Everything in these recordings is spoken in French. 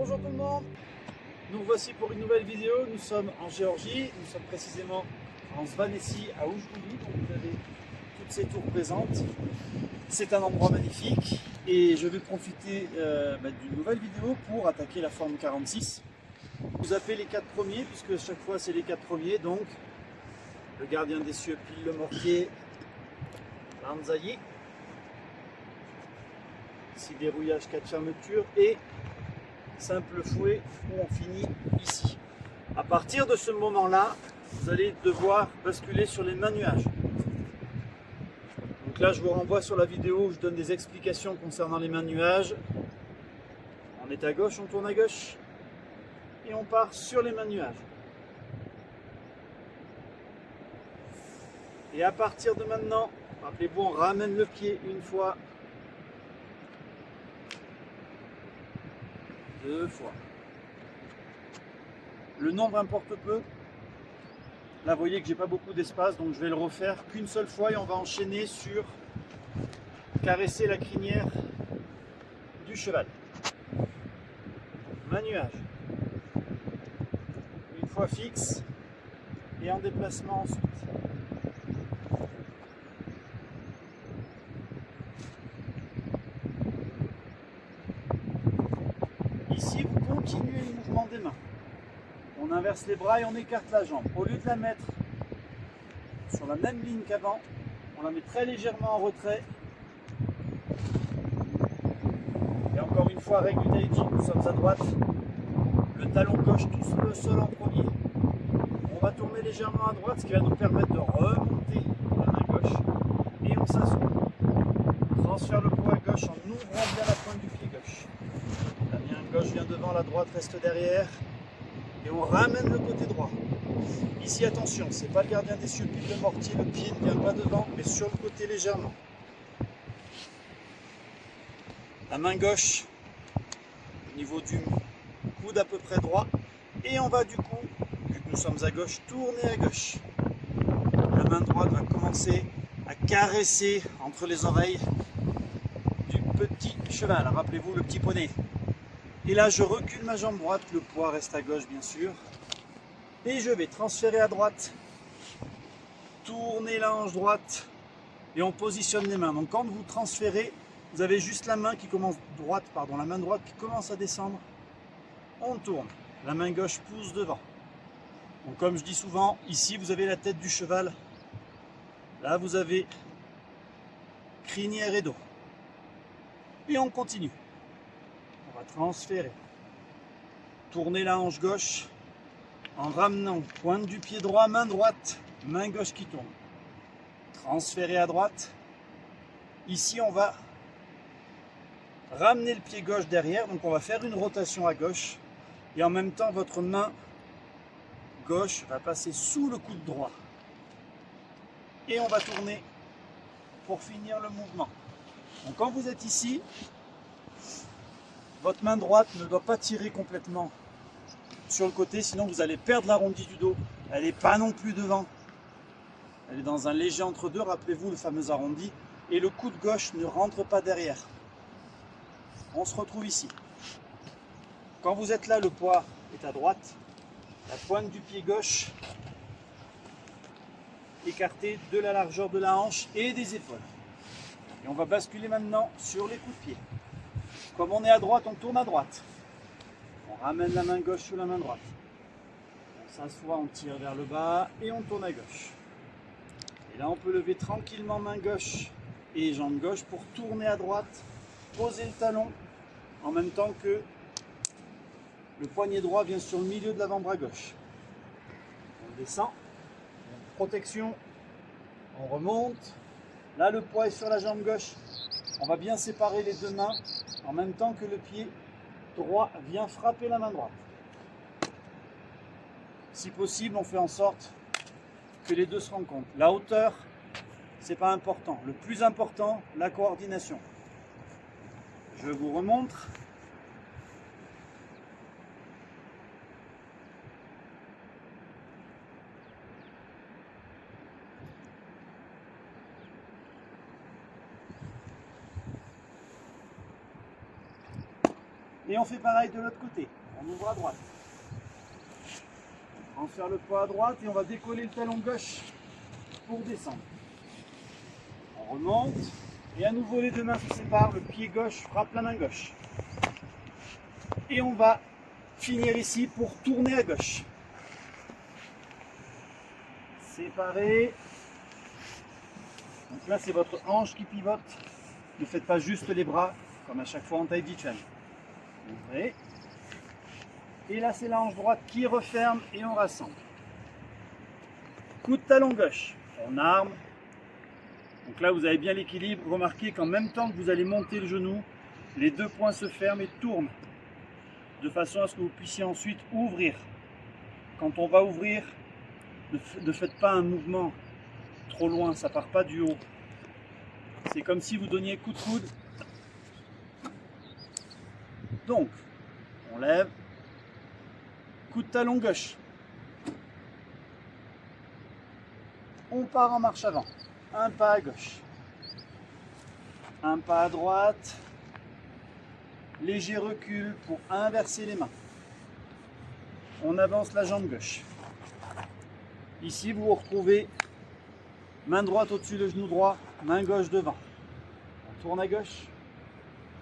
Bonjour tout le monde, nous voici pour une nouvelle vidéo. Nous sommes en Géorgie, nous sommes précisément en Svanesi à Oujguli, donc vous avez toutes ces tours présentes. C'est un endroit magnifique et je vais profiter d'une nouvelle vidéo pour attaquer la forme 46. Vous appelez les 4 premiers puisque chaque fois c'est les 4 premiers, donc le gardien des cieux pile le mortier, l'anzaïe, ici dérouillage 4 fermetures et simple fouet où on finit ici. À partir de ce moment-là, vous allez devoir basculer sur les mains nuages. Donc là, je vous renvoie sur la vidéo où je donne des explications concernant les mains nuages. On est à gauche, on tourne à gauche et on part sur les mains nuages. Et à partir de maintenant, rappelez-vous, on ramène le pied une fois, deux fois. Le nombre importe peu. Là, vous voyez que j'ai pas beaucoup d'espace, donc je vais le refaire qu'une seule fois et on va enchaîner sur caresser la crinière du cheval. Main nuage. Une fois fixe et en déplacement ensuite. Ici, vous continuez le mouvement des mains. On inverse les bras et on écarte la jambe. Au lieu de la mettre sur la même ligne qu'avant, on la met très légèrement en retrait. Et encore une fois, règle du Tai Chi, nous sommes à droite. Le talon gauche touche le sol en premier. On va tourner légèrement à droite, ce qui va nous permettre de remonter la main gauche. Et on s'assoit. On transfère le poids à gauche en ouvrant bien la pointe du pied gauche. La main gauche vient devant, la droite reste derrière. Et on ramène le côté droit. Ici, attention, c'est pas le gardien des cieux pile le mortier, le pied ne vient pas devant, mais sur le côté légèrement. La main gauche au niveau du coude à peu près droit. Et on va du coup, vu que nous sommes à gauche, tourner à gauche. La main droite va commencer à caresser entre les oreilles du petit cheval. Rappelez-vous le petit poney. Et là, je recule ma jambe droite, le poids reste à gauche bien sûr. Et je vais transférer à droite, tourner la hanche droite et on positionne les mains. Donc quand vous transférez, vous avez juste la main qui commence droite, la main droite qui commence à descendre. On tourne, la main gauche pousse devant. Donc comme je dis souvent, ici vous avez la tête du cheval. Là vous avez crinière et dos. Et on continue. On va transférer. Tourner la hanche gauche en ramenant pointe du pied droit, main droite, main gauche qui tourne. Transférer à droite. Ici on va ramener le pied gauche derrière, donc on va faire une rotation à gauche. Et en même temps votre main gauche va passer sous le coude droit. Et on va tourner pour finir le mouvement. Donc quand vous êtes ici, votre main droite ne doit pas tirer complètement sur le côté, sinon vous allez perdre l'arrondi du dos. Elle n'est pas non plus devant. Elle est dans un léger entre-deux, rappelez-vous le fameux arrondi. Et le coude gauche ne rentre pas derrière. On se retrouve ici. Quand vous êtes là, le poids est à droite. La pointe du pied gauche écartée de la largeur de la hanche et des épaules. Et on va basculer maintenant sur les coups de pied. Comme on est à droite, on tourne à droite. On ramène la main gauche sous la main droite. On s'assoit, on tire vers le bas et on tourne à gauche. Et là, on peut lever tranquillement main gauche et jambe gauche pour tourner à droite, poser le talon en même temps que le poignet droit vient sur le milieu de l'avant-bras gauche. On descend, protection, on remonte. Là, le poids est sur la jambe gauche. On va bien séparer les deux mains en même temps que le pied droit vient frapper la main droite. Si possible, on fait en sorte que les deux se rencontrent. La hauteur, c'est pas important. Le plus important, la coordination. Je vous remontre. Et on fait pareil de l'autre côté. On ouvre à droite. On transfère le poids à droite et on va décoller le talon gauche pour descendre. On remonte et à nouveau les deux mains se séparent. Le pied gauche frappe la main gauche. Et on va finir ici pour tourner à gauche. Séparé. Donc là c'est votre hanche qui pivote. Ne faites pas juste les bras comme à chaque fois en Tai Chi Chuan. Ouvrez. Et là c'est la hanche droite qui referme et on rassemble. Coup de talon gauche. On arme. Donc là vous avez bien l'équilibre. Remarquez qu'en même temps que vous allez monter le genou, les deux poings se ferment et tournent. De façon à ce que vous puissiez ensuite ouvrir. Quand on va ouvrir, ne faites pas un mouvement trop loin, ça part pas du haut. C'est comme si vous donniez coup de coude. Donc, on lève, coup de talon gauche. On part en marche avant. Un pas à gauche, un pas à droite. Léger recul pour inverser les mains. On avance la jambe gauche. Ici, vous vous retrouvez main droite au-dessus du genou droit, main gauche devant. On tourne à gauche,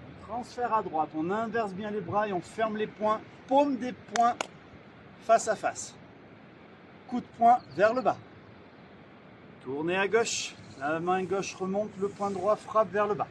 on transfère à droite, on inverse bien les bras et on ferme les poings, paume des poings face à face. Coup de poing vers le bas. Tournez à gauche, la main gauche remonte, le poing droit frappe vers le bas.